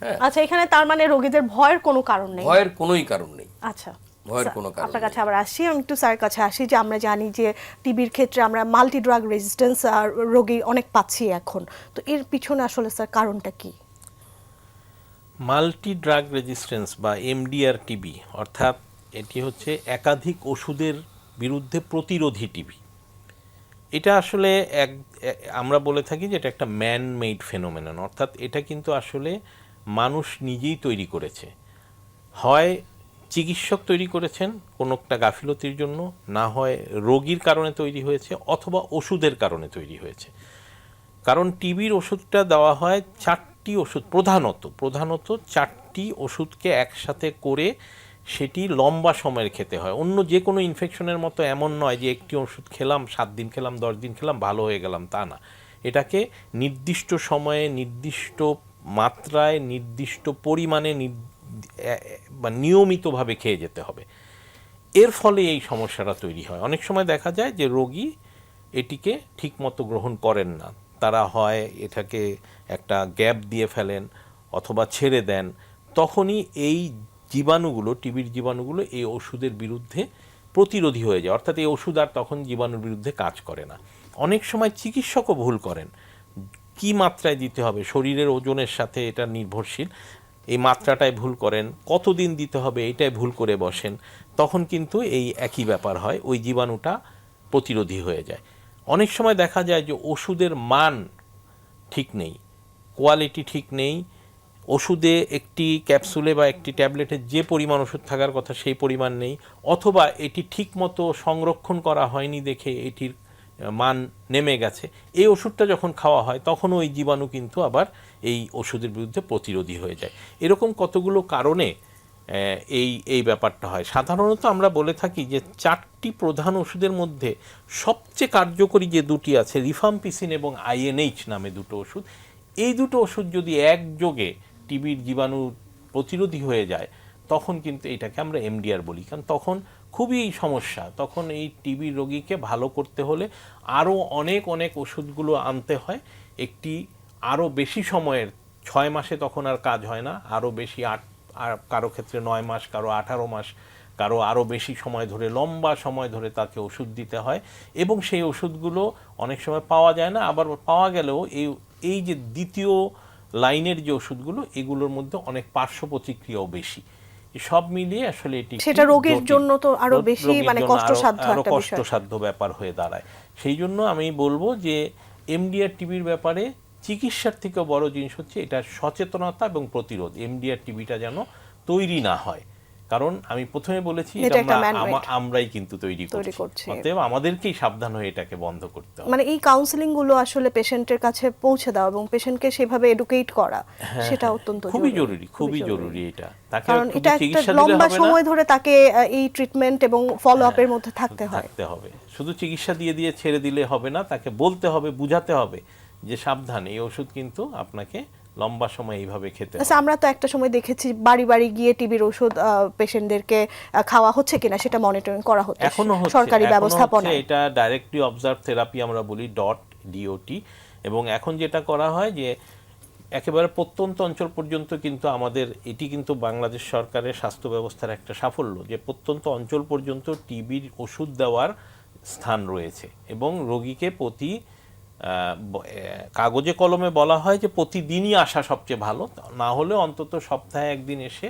হ্যাঁ, আচ্ছা, এখানে তার মানে রোগীদের ভয়ের কোনো কারণ নেই। ভয়ের কোনোই কারণ নেই। আচ্ছা, ভয়ের স্যার, কোনো কারণ আপনার নেই। কাছে আবার আসি, আমি একটু স্যারের কাছে আসি যে আমরা জানি যে টিবির ক্ষেত্রে আমরা মাল্টি ড্রাগ রেজিস্ট্যান্স রোগী অনেক পাচ্ছি এখন, তো এর পিছনে আসলে স্যার কারণটা কি? মাল্টি ড্রাগ রেজিস্ট্যান্স বা এমডিআর টিবি অর্থাৎ এটি হচ্ছে একাধিক ওষুধের বিরুদ্ধে প্রতিরোধী টিবি। এটা আসলে আমরা বলে থাকি যে এটা একটা ম্যান মেড ফেনোমেনন, অর্থাৎ এটা কিন্তু আসলে মানুষ নিজেই তৈরি করেছে। হয় চিকিৎসক তৈরি করেছেন কোনো একটা গাফিলতির জন্য, না হয় রোগীর কারণে তৈরি হয়েছে, অথবা ওষুধের কারণে তৈরি হয়েছে। কারণ টিবির ওষুধটা দেওয়া হয় 4টি ওষুধ, প্রধানত 4টি ওষুধকে একসাথে করে সেটি লম্বা সময়ের খেতে হয়। অন্য যে কোনো ইনফেকশনের মতো এমন নয় যে একটি ওষুধ খেলাম, 7 দিন খেলাম, 10 দিন খেলাম, ভালো হয়ে গেলাম, তা না। এটাকে নির্দিষ্ট সময়ে, নির্দিষ্ট মাত্রায়, নির্দিষ্ট পরিমাণে বা নিয়মিতভাবে খেয়ে যেতে হবে। এর ফলে এই সমস্যাটা তৈরি হয়। অনেক সময় দেখা যায় যে রোগী এটিকে ঠিকমতো গ্রহণ করেন না, তারা হয় এটাকে একটা গ্যাপ দিয়ে ফেলেন অথবা ছেড়ে দেন। তখনই এই জীবাণুগুলো, টিবির জীবাণুগুলো এই ওষুধের বিরুদ্ধে প্রতিরোধী হয়ে যায়, অর্থাৎ এই ওষুধ আর তখন জীবাণুর বিরুদ্ধে কাজ করে না। অনেক সময় চিকিৎসকও ভুল করেন, কি মাত্রায় দিতে হবে, শরীরের ওজনের সাথে এটা নির্ভরশীল, এই মাত্রাটায় ভুল করেন, কতদিন দিতে হবে এটাই ভুল করে বসেন, তখন কিন্তু এই একই ব্যাপার হয়, ওই জীবাণুটা প্রতিরোধী হয়ে যায়। অনেক সময় দেখা যায় যে ওষুধের মান ঠিক নেই, কোয়ালিটি ঠিক নেই, ওষুধে একটি ক্যাপসুলে বা একটি ট্যাবলেটে যে পরিমাণ ওষুধ থাকার কথা সেই পরিমাণ নেই, অথবা এটি ঠিকমতো সংরক্ষণ করা হয়নি দেখে এটির মান নেমে গেছে। এই ওষুধটা যখন খাওয়া হয় তখন ওই জীবাণু কিন্তু আবার এই ওষুধের বিরুদ্ধে প্রতিরোধী হয়ে যায়। এরকম কতগুলো কারণে এই ব্যাপারটা হয়। সাধারণত আমরা বলে থাকি যে 4টি প্রধান ওষুধের মধ্যে সবচেয়ে কার্যকরী যে দুটি আছে, রিফাম্পিসিন এবং আইএনএইচ নামে দুটো ওষুধ, এই দুটো ওষুধ যদি একযোগে টিবির জীবাণু প্রতিরোধী হয়ে যায় তখন কিন্তু এটাকে আমরা এমডিআর বলি। কারণ তখন খুবই সমস্যা, তখন এই টিবি রোগীকে ভালো করতে হলে আরও অনেক ওষুধগুলো আনতে হয়। একটি আরও বেশি সময়ের, 6 মাসে তখন আর কাজ হয় না, আরও বেশি, আর কারো ক্ষেত্রে 9 মাস, কারো 18 মাস, কারো আরও বেশি সময় ধরে, লম্বা সময় ধরে তাকে ওষুধ দিতে হয়। এবং সেই ওষুধগুলো অনেক সময় পাওয়া যায় না, আবার পাওয়া গেলেও এই যে দ্বিতীয় লাইনের যে ওষুধগুলো, এগুলোর মধ্যে অনেক পার্শ্ব প্রতিক্রিয়াও বেশি। সব মিলিয়ে আসলে এটি সেটা রোগীর জন্য তো আরো বেশি মানে কষ্টসাধ্য একটা বিষয়, কষ্টসাধ্য ব্যাপার হয়ে দাঁড়ায়। সেই জন্য আমি বলবো যে এমডিআর টিবির ব্যাপারে চিকিৎসার থেকেও বড় জিনিস হচ্ছে এটা সচেতনতা এবং প্রতিরোধ। এমডিআর টিবিটা যেন তৈরি না হয়, কারণ আমি প্রথমে বলেছি এটা একটা man-made। আমরাই কিন্তু তৈরি করছি, অতএব আমাদেরকেই সাবধান হয়ে এটাকে বন্ধ করতে হবে। মানে এই কাউন্সেলিং গুলো আসলে পেশেন্টের কাছে পৌঁছে দাও এবং পেশেন্টকে সেভাবে এডুকেট করা, সেটা অত্যন্ত খুবই জরুরি এটা। তাকে কারণ এটা একটা লম্বা সময় ধরে তাকে এই ট্রিটমেন্ট এবং ফলো আপের মধ্যে থাকতে হবে। শুধু চিকিৎসা দিয়ে ছেড়ে দিলে হবে না, তাকে বলতে হবে, বুঝাতে হবে যে সাবধান, এই ওষুধ কিন্তু আপনাকে লম্বা সময় এইভাবে খেতে হবে। আমরা তো একটা সময় দেখেছি বাড়ি বাড়ি গিয়ে টিবির ওষুধ পেশেন্টদেরকে খাওয়া হচ্ছে কিনা সেটা মনিটরিং করা হচ্ছে, এখনো সরকারি ব্যবস্থাপনা। এটা ডাইরেক্টলি অবজার্ভ থেরাপি আমরা বলি, DOT। এবং এখন যেটা করা হয় যে একেবারে প্রত্যন্ত অঞ্চল পর্যন্ত কিন্তু আমাদের, এটি কিন্তু বাংলাদেশ সরকারের স্বাস্থ্য ব্যবস্থার একটা সাফল্য যে প্রত্যন্ত অঞ্চল পর্যন্ত টিবির ওষুধ দেওয়ার স্থান রয়েছে। এবং রোগীকে প্রতি কাগজে কলমে বলা হয় যে প্রতিদিনই আসা সবচেয়ে ভালো, না হলে অন্তত সপ্তাহে একদিন এসে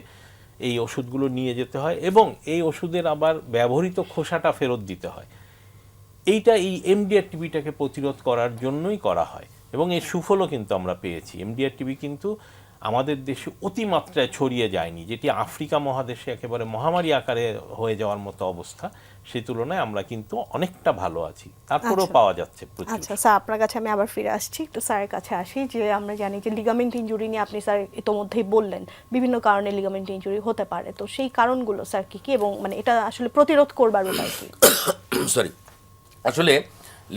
এই ওষুধগুলো নিয়ে যেতে হয় এবং এই ওষুধের আবার ব্যবহৃত খোসাটা ফেরত দিতে হয়। এইটা এই এমডিআর টিবিটাকে প্রতিরোধ করার জন্যই করা হয় এবং এর সুফলও কিন্তু আমরা পেয়েছি। এমডিআর টিবি কিন্তু আমাদের দেশে অতিমাত্রায় ছড়িয়ে যায়নি, যেটি আফ্রিকা মহাদেশে একেবারে মহামারী আকারে হয়ে যাওয়ার মতো অবস্থা, সেই তুলনায় আমরা কিন্তু অনেকটা ভালো আছি, তারপরেও পাওয়া যাচ্ছে প্রচুর। আচ্ছা স্যার, আপনার কাছে আমি আবার ফিরে আসছি, একটু স্যারের কাছে আসি। যে আমরা জানি যে লিগামেন্ট ইনজুরি নিয়ে আপনি স্যার ইতোমধ্যেই বললেন বিভিন্ন কারণে লিগামেন্ট ইনজুরি হতে পারে, তো সেই কারণগুলো স্যার কি কি এবং মানে এটা আসলে প্রতিরোধ করবার উপায় কি? সরি, আসলে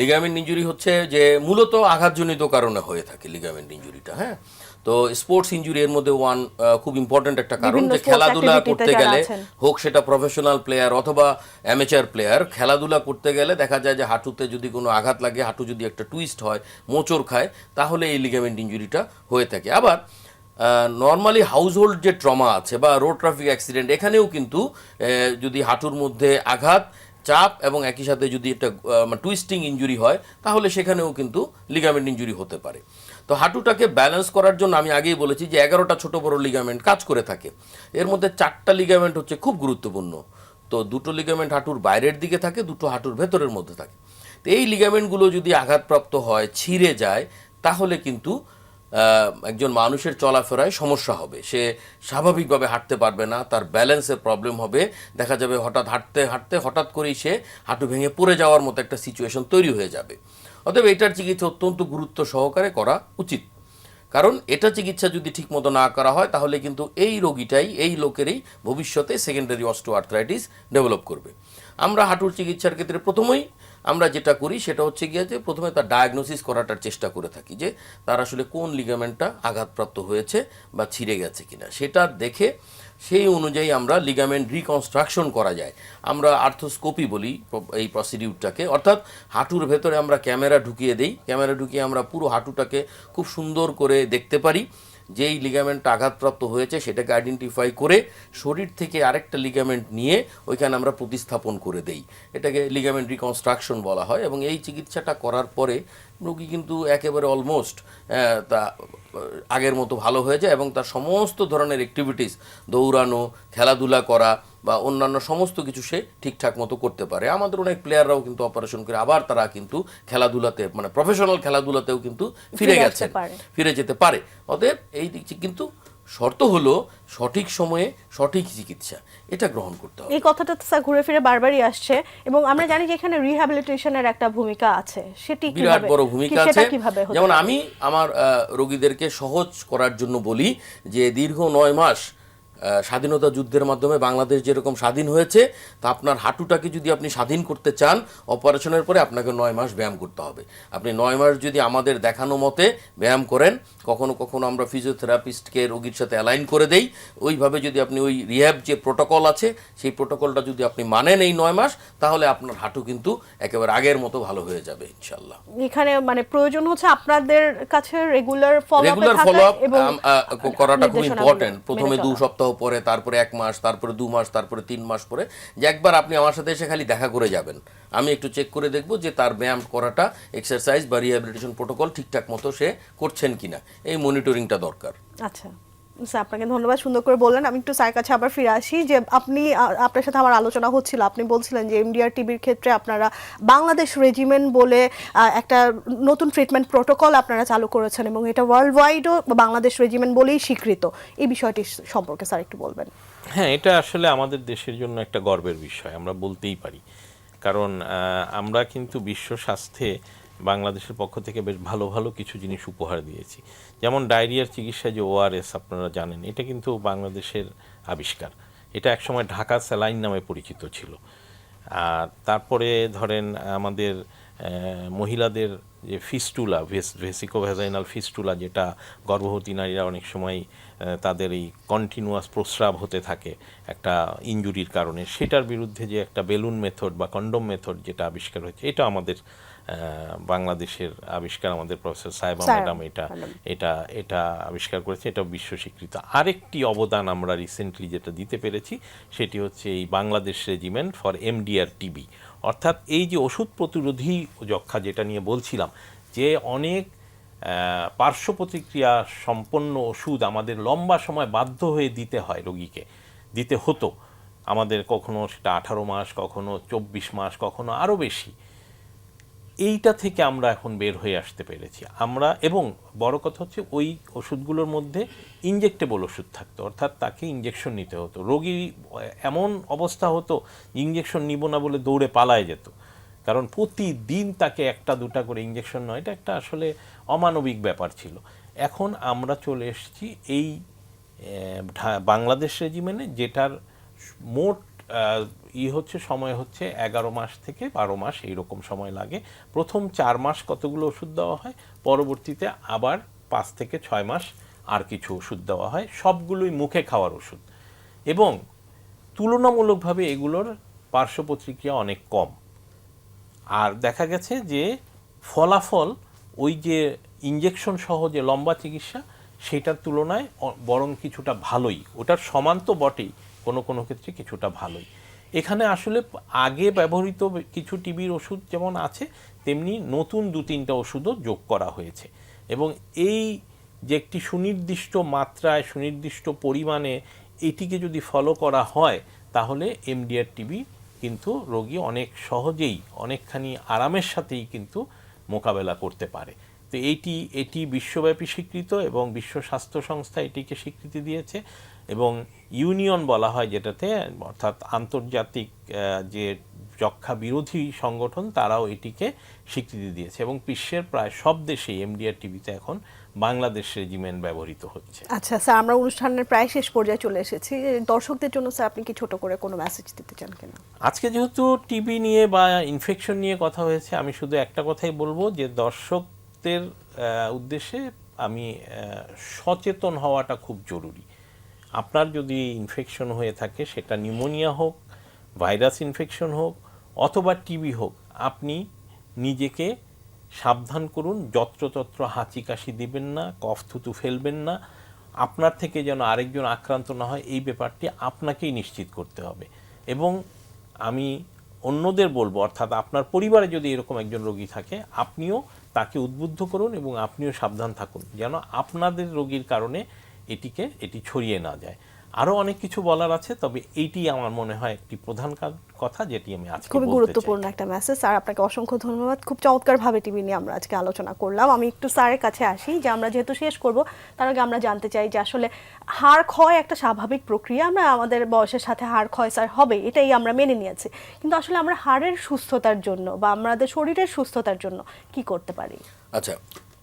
লিগামেন্ট ইনজুরি হচ্ছে যে মূলত আঘাতজনিত কারণে হয়ে থাকে লিগামেন্ট ইনজুরিটা। হ্যাঁ, তো স্পোর্টস ইনজুরি এর মধ্যে খুব ইম্পর্টেন্ট একটা কারণ, যে খেলাধুলা করতে গেলে হোক সেটা প্রফেশনাল প্লেয়ার অথবা অ্যামেচার প্লেয়ার, খেলাধুলা করতে গেলে দেখা যায় যে হাঁটুতে যদি কোনো আঘাত লাগে, হাঁটু যদি একটা টুইস্ট হয়, মোচড় খায়, তাহলে এই লিগামেন্ট ইনজুরিটা হয়ে থাকে। আবার নর্মালি হাউসহোল্ড যে ট্রমা আছে বা রোড ট্রাফিক অ্যাক্সিডেন্ট, এখানেও কিন্তু যদি হাঁটুর মধ্যে আঘাত, চাপ এবং একই সাথে যদি একটা টুইস্টিং ইনজুরি হয়, তাহলে সেখানেও কিন্তু লিগামেন্ট ইনজুরি হতে পারে। তো হাঁটুটাকে ব্যালেন্স করার জন্য আমি আগেই বলেছি যে 11টা ছোট বড় লিগামেন্ট কাজ করে থাকে। এর মধ্যে 4টা লিগামেন্ট হচ্ছে খুব গুরুত্বপূর্ণ। তো 2টো লিগামেন্ট হাঁটুর বাইরের দিকে থাকে, 2টো হাঁটুর ভেতরের মধ্যে থাকে। তো এই লিগামেন্টগুলো যদি আঘাতপ্রাপ্ত হয়, ছিঁড়ে যায়, তাহলে কিন্তু একজন মানুষের চলাফেরায় সমস্যা হবে, সে স্বাভাবিকভাবে হাঁটতে পারবে না, তার ব্যালেন্সের প্রবলেম হবে, দেখা যাবে হঠাৎ হাঁটতে হাঁটতে হঠাৎ করেই সে হাঁটু ভেঙে পড়ে যাওয়ার মতো একটা সিচুয়েশন তৈরি হয়ে যাবে। অতএব এটার চিকিৎসা অত্যন্ত গুরুত্ব সহকারে করা উচিত, কারণ এটা চিকিৎসা যদি ঠিকমতো না করা হয়, তাহলে কিন্তু এই রোগীটাই, এই লোকেরই ভবিষ্যতে সেকেন্ডারি অস্টিওআর্থ্রাইটিস ডেভেলপ করবে। আমরা হাঁটুর চিকিৎসার ক্ষেত্রে প্রথমেই আমরা যেটা করি সেটা হচ্ছে গিয়ে যে প্রথমে তার ডায়াগনোসিস করাটার চেষ্টা করে থাকি, যে তার আসলে কোন লিগামেন্টটা আঘাতপ্রাপ্ত হয়েছে বা ছিঁড়ে গেছে কিনা, সেটা দেখে সেই অনুযায়ী আমরা লিগামেন্ট রিকনস্ট্রাকশন করা যায়। আমরা আর্থোস্কোপি বলি এই প্রসিডিউরটাকে, অর্থাৎ হাঁটুর ভেতরে আমরা ক্যামেরা ঢুকিয়ে দেই, ক্যামেরা ঢুকিয়ে আমরা পুরো হাঁটুটাকে খুব সুন্দর করে দেখতে পারি, যেই লিগামেন্টটা আঘাতপ্রাপ্ত হয়েছে সেটাকে আইডেন্টিফাই করে শরীর থেকে আরেকটা লিগামেন্ট নিয়ে ওইখানে আমরা প্রতিস্থাপন করে দেই। এটাকে লিগামেন্ট রিকনস্ট্রাকশন বলা হয়। এবং এই চিকিৎসাটা করার পরে রোগী কিন্তু একেবারে অলমোস্ট তা আগের মতো ভালো হয়ে যায় এবং তার সমস্ত ধরনের অ্যাক্টিভিটিস, দৌড়ানো, খেলাধুলা করা বা অন্যান্য সমস্ত কিছু সে ঠিকঠাক মতো করতে পারে। আমাদের অনেক প্লেয়াররাও কিন্তু অপারেশন করে আবার তারা কিন্তু খেলাধুলাতে, মানে প্রফেশনাল খেলাধুলাতেও কিন্তু ফিরে যেতে পারে। অতএব এই দিক কিন্তু শর্ত হলো সঠিক সময়ে সঠিক চিকিৎসা, এটা গ্রহণ করতে হবে। এই কথাটা তো স্যার ঘুরে ফিরে বারবারই আসছে এবং আমরা জানি যে এখানে রিহ্যাবিলিটেশনের একটা ভূমিকা আছে, সেটি বিরাট বড় ভূমিকা আছে। যেমন আমি আমার রোগীদেরকে সহজ করার জন্য বলি যে দীর্ঘ 9 মাস স্বাধীনতা যুদ্ধের মাধ্যমে বাংলাদেশ যেরকম স্বাধীন হয়েছে, তা আপনার হাঁটুটাকে যদি আপনি স্বাধীন করতে চান, অপারেশনের পরে আপনাকে 9 মাস ব্যায়াম করতে হবে। আপনি 9 মাস যদি আমাদের দেখানো মতে ব্যায়াম করেন, কখনো কখনো আমরা ফিজিওথেরাপিস্টকে রোগীর সাথে অ্যালাইন করে দেই, ওইভাবে যদি আপনি ওই রিহ্যাব যে প্রোটোকল আছে সেই প্রোটোকলটা যদি আপনি মানেন এই 9 মাস, তাহলে আপনার হাঁটু কিন্তু একেবারে আগের মতো ভালো হয়ে যাবে ইনশাআল্লাহ। এখানে মানে প্রয়োজন হচ্ছে আপনাদের কাছে রেগুলার ফলো আপ করাটা খুব ইম্পর্টেন্ট। প্রথমে 2 সপ্তাহ পরে, তারপরে 1 মাস, তারপরে 2 মাস, তারপরে 3 মাস পরে, যে একবার আপনি আমার সাথে এসে খালি দেখা করে যাবেন, আমি একটু চেক করে দেখব যে তার ব্যায়াম করাটা, এক্সারসাইজ বা রিহ্যাবিলিটেশন প্রোটোকল ঠিকঠাক মতো সে করছেন কিনা, এই মনিটরিংটা দরকার। আচ্ছা স্যার, আপনাকে ধন্যবাদ, সুন্দর করে বললেন। আমি একটু স্যার কাছে আবার ফিরে আসি যে আপনার সাথে আমার আলোচনা হচ্ছিল, আপনি বলছিলেন যে এমডিআর টিবির ক্ষেত্রে আপনারা বাংলাদেশ রেজিমেন্ট বলে একটা নতুন ট্রিটমেন্ট প্রোটোকল আপনারা চালু করেছেন এবং এটা ওয়ার্ল্ড ওয়াইডও বাংলাদেশ রেজিমেন্ট বলেই স্বীকৃত। এই বিষয়টি সম্পর্কে স্যার একটু বলবেন। হ্যাঁ, এটা আসলে আমাদের দেশের জন্য একটা গর্বের বিষয়, আমরা বলতেই পারি, কারণ আমরা কিন্তু বিশ্ব স্বাস্থ্যে বাংলাদেশের পক্ষ থেকে বেশ ভালো ভালো কিছু জিনিস উপহার দিয়েছি। যেমন ডায়রিয়ার চিকিৎসায় যে ওআরএস আপনারা জানেন, এটা কিন্তু বাংলাদেশের আবিষ্কার। এটা একসময় ঢাকা স্যালাইন নামে পরিচিত ছিল। আর তারপরে ধরেন আমাদের মহিলাদের যে ফিস্টুলা, ভেসিকোভ্যাজাইনাল ফিস্টুলা, যেটা গর্ভবতী নারীরা অনেক সময় তাদের এই কন্টিনিউয়াস প্রস্রাব হতে থাকে একটা ইনজুরির কারণে, সেটার বিরুদ্ধে যে একটা বেলুন মেথড বা কন্ডম মেথড যেটা আবিষ্কার হয়েছে, এটা আমাদের বাংলাদেশের আবিষ্কার। আমাদের প্রফেসর সাহেবা ম্যাডাম এটা আবিষ্কার করেছে, এটা বিশ্ব স্বীকৃত। আরেকটি অবদান আমরা রিসেন্টলি যেটা দিতে পেরেছি, সেটি হচ্ছে এই Bangladesh regiment for MDR TB, অর্থাৎ এই যে ওষুধ প্রতিরোধী যক্ষ্মা যেটা নিয়ে বলছিলাম, যে অনেক পার্শ্ব প্রতিক্রিয়া সম্পন্ন ওষুধ আমাদের লম্বা সময় বাধ্য হয়ে দিতে হয়, রোগীকে দিতে হতো আমাদের, কখনো সেটা 18 মাস, কখনো 24 মাস, কখনো আরও বেশি। এইটা থেকে আমরা এখন বের হয়ে আসতে পেরেছি আমরা, এবং বড় কথা হচ্ছে ওই ওষুধগুলোর মধ্যে ইনজেক্টেবল ওষুধ থাকতো, অর্থাৎ তাকে ইনজেকশন নিতে হতো। রোগী এমন অবস্থা হতো ইনজেকশন নিব না বলে দৌড়ে পালায় যেত, কারণ প্রতিদিন তাকে একটা দুটা করে ইনজেকশন নয়, এটা একটা আসলে অমানবিক ব্যাপার ছিল। এখন আমরা চলে এসেছি এই বাংলাদেশ রেজিমেনে, যেটার মোট হচ্ছে সময় হচ্ছে 11 মাস থেকে 12 মাস এইরকম সময় লাগে। প্রথম 4 মাস কতগুলো ওষুধ দেওয়া হয়, পরবর্তীতে আবার 5 থেকে 6 মাস আর কিছু ওষুধ দেওয়া হয়, সবগুলোই মুখে খাওয়ার ওষুধ, এবং তুলনামূলকভাবে এগুলোর পার্শ্ব প্রতিক্রিয়া অনেক কম। আর দেখা গেছে যে ফলাফল ওই যে ইনজেকশন সহ যে লম্বা চিকিৎসা সেটার তুলনায় বরং কিছুটা ভালোই, ওটার সমান তো বটেই, কোনো কোনো ক্ষেত্রে কিছুটা ভালোই। এখানে আসলে আগে ব্যবহৃত কিছু টিবির ওষুধ যেমন আছে, তেমনি নতুন 2-3টা ওষুধও যোগ করা হয়েছে, এবং এই যে একটি সুনির্দিষ্ট মাত্রায় সুনির্দিষ্ট পরিমাণে এটিকে যদি ফলো করা হয়, তাহলে এমডিআর টিবি কিন্তু রোগী অনেক সহজেই অনেকখানি আরামের সাথেই কিন্তু মোকাবেলা করতে পারে। তো এটি বিশ্বব্যাপী স্বীকৃত, এবং বিশ্ব স্বাস্থ্য সংস্থা এটিকে স্বীকৃতি দিয়েছে, এবং ইউনিয়ন বলা হয় যেটাতে, অর্থাৎ আন্তর্জাতিক যে যক্ষ্মা বিরোধী সংগঠন, তারাও এটিকে স্বীকৃতি দিয়েছে, এবং বিশ্বের প্রায় সব দেশেই এমডিআর টিবিতে এখন বাংলাদেশ রেজিমেন ব্যবহৃত হচ্ছে। আচ্ছা স্যার, আমরা অনুষ্ঠানের প্রায় শেষ পর্যায়ে চলে এসেছি। দর্শকদের জন্য স্যার আপনি কি ছোট করে কোনো মেসেজ দিতে চান কিনা? আজকে যেহেতু টিবি নিয়ে বা ইনফেকশন নিয়ে কথা হয়েছে, আমি শুধু একটা কথাই বলবো যে দর্শকদের উদ্দেশ্যে আমি সচেতন হওয়াটা খুব জরুরি। আপনার যদি ইনফেকশন হয়ে থাকে, সেটা নিউমোনিয়া হোক, ভাইরাস ইনফেকশন হোক, অথবা টিবি হোক, আপনি নিজেকে সাবধান করুন। যত্রতত্র হাঁচি কাশি দিবেন না, কফ থুতু ফেলবেন না। আপনার থেকে যেন আরেকজন আক্রান্ত না হয়, এই ব্যাপারটি আপনাকেই নিশ্চিত করতে হবে। এবং আমি অন্যদের বলবো, অর্থাৎ আপনার পরিবারে যদি এরকম একজন রোগী থাকে, আপনিও তাকে উদ্বুদ্ধ করুন এবং আপনিও সাবধান থাকুন, যেন আপনাদের রোগীর কারণে এটি ছড়িয়ে না যায়। আরও অনেক কিছু বলার আছে, তবে এইটি আমার মনে হয় একটি প্রধান কথা, যেটি আমি আজকে খুবই বলতে চাই। গুরুত্বপূর্ণ একটা মেসেজ স্যার, আপনাকে অসংখ্য ধন্যবাদ। খুব চমৎকারভাবে টিভি নিয়ে আমরা আজকে আলোচনা করলাম। আমি একটু স্যারের কাছে আসি, যে আমরা যেহেতু শেষ করব, তার আগে আমরা জানতে চাই যে আসলে হাড় ক্ষয় একটা স্বাভাবিক প্রক্রিয়া। আমরা আমাদের বয়সের সাথে হাড় ক্ষয় স্যার হবে, এটাই আমরা মেনে নিয়েছি, কিন্তু আসলে আমরা হাড়ের সুস্থতার জন্য বা আমাদের শরীরের সুস্থতার জন্য কি করতে পারি? আচ্ছা,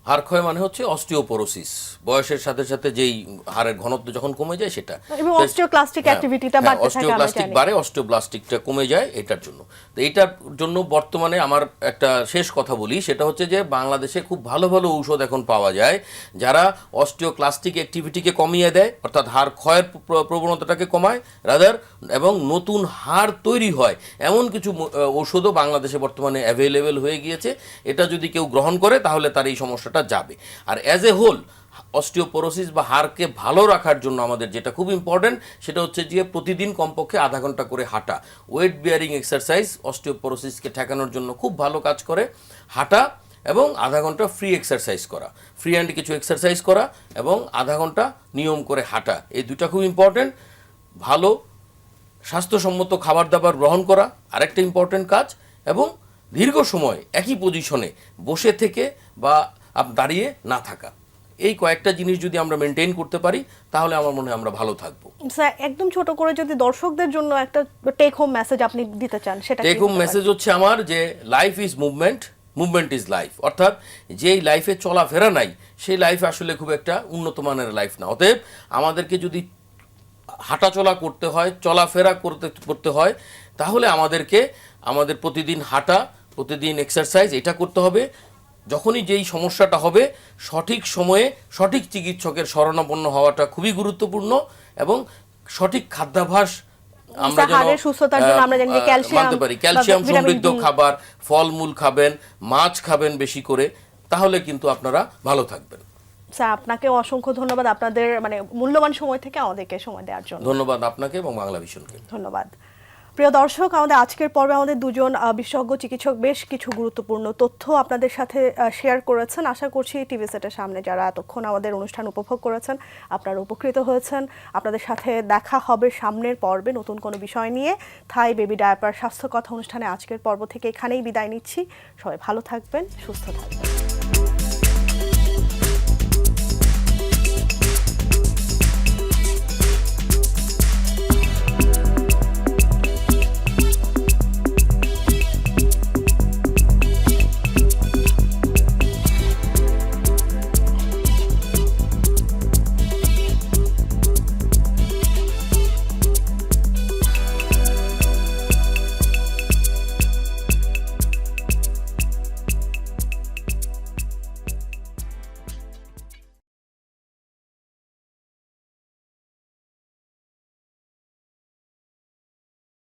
হাড় ক্ষয় মানে হচ্ছে অস্টিওপোরোসিস, বয়সের সাথে সাথে যেই হাড়ের ঘনত্ব যখন কমে যায় সেটা, এবং অস্টিওক্লাস্টিক অ্যাক্টিভিটিটা বাড়তে থাকে, আমরা অস্টিওপ্লাস্টিক জানি। বাড়ে, অস্টিওব্লাস্টিকটা কমে যায়, এটার জন্য। তো এইটার জন্য বর্তমানে আমার একটা শেষ কথা বলি, সেটা হচ্ছে যে বাংলাদেশে খুব ভালো ভালো ঔষধ এখন পাওয়া যায়, যারা অস্টিওক্লাস্টিক অ্যাক্টিভিটিকে কমিয়ে দেয়, অর্থাৎ হাড় ক্ষয়ের প্রবণতাটাকে কমায় রাদার, এবং নতুন হাড় তৈরি হয় এমন কিছু ঔষধও বাংলাদেশে বর্তমানে অ্যাভেলেবেল হয়ে গিয়েছে। এটা যদি কেউ গ্রহণ করে, তাহলে তার এই সমস্যাটা যাবে। আর অ্যাজ এ হোল অস্টিওপোরোসিস বা হাড়কে ভালো রাখার জন্য আমাদের যেটা খুব ইম্পর্টেন্ট, সেটা হচ্ছে যে প্রতিদিন কমপক্ষে আধা ঘন্টা করে হাঁটা, ওয়েট বিয়ারিং এক্সারসাইজ অস্টিওপোরোসিসকে ঠেকানোর জন্য খুব ভালো কাজ করে। হাঁটা এবং আধা ঘন্টা ফ্রি এক্সারসাইজ করা, ফ্রি হ্যান্ড কিছু এক্সারসাইজ করা, এবং আধা ঘন্টা নিয়ম করে হাঁটা, এই দুটা খুব ইম্পর্টেন্ট। ভালো স্বাস্থ্যসম্মত খাবার দাবার গ্রহণ করা আরেকটা ইম্পর্টেন্ট কাজ, এবং দীর্ঘ সময় একই পজিশনে বসে থেকে বা দাঁড়িয়ে না থাকা, এই কয়েকটা জিনিস যদি আমরা মেনটেন করতে পারি, তাহলে আমার মনে হয় আমরা ভালো থাকবো। স্যার একদম ছোট করে যদি দর্শকদের জন্য একটা টেক হোম মেসেজ আপনি দিতে চান, সেটা টেক হোম মেসেজ হচ্ছে আমার, যে life is movement, movement is life. অর্থাৎ যেই লাইফে চলাফেরা নাই, সেই লাইফ আসলে খুব একটা উন্নত মানের লাইফ না। অতএব আমাদেরকে যদি হাঁটাচলা করতে হয়, চলাফেরা করতে হয়, তাহলে আমাদের প্রতিদিন হাঁটা, প্রতিদিন এক্সারসাইজ এটা করতে হবে। যখনই যেই সমস্যাটা হবে, সঠিক সময়ে সঠিক চিকিৎসকের শরণাপন্ন হওয়াটা খুবই গুরুত্বপূর্ণ, এবং সঠিক খাদ্যাভ্যাস আমরা যেন মানতে পারি। ক্যালসিয়াম সমৃদ্ধ খাবার, ফলমূল খাবেন, মাছ খাবেন বেশি করে, তাহলে কিন্তু আপনারা ভালো থাকবেন। স্যার আপনাকে অসংখ্য ধন্যবাদ, আপনাদের মূল্যবান সময় থেকে আমাদেরকে সময় দেওয়ার জন্য। ধন্যবাদ আপনাকে এবং বাংলা ভিশনকে। ধন্যবাদ। প্রিয় দর্শক, আমাদের আজকের পর্বে আমাদের দুজন বিশেষজ্ঞ চিকিৎসক বেশ কিছু গুরুত্বপূর্ণ তথ্য আপনাদের সাথে শেয়ার করেছেন। আশা করছি টিভি সেটের সামনে যারা এতক্ষণ আমাদের অনুষ্ঠান উপভোগ করেছেন আপনারা উপকৃত হয়েছেন। আপনাদের সাথে দেখা হবে সামনের পর্বে নতুন কোনো বিষয় নিয়ে। থাই বেবি ডায়াপার স্বাস্থ্য কথা অনুষ্ঠানে আজকের পর্ব থেকে এখানেই বিদায় নিচ্ছি। সবাই ভালো থাকবেন, সুস্থ থাকবেন।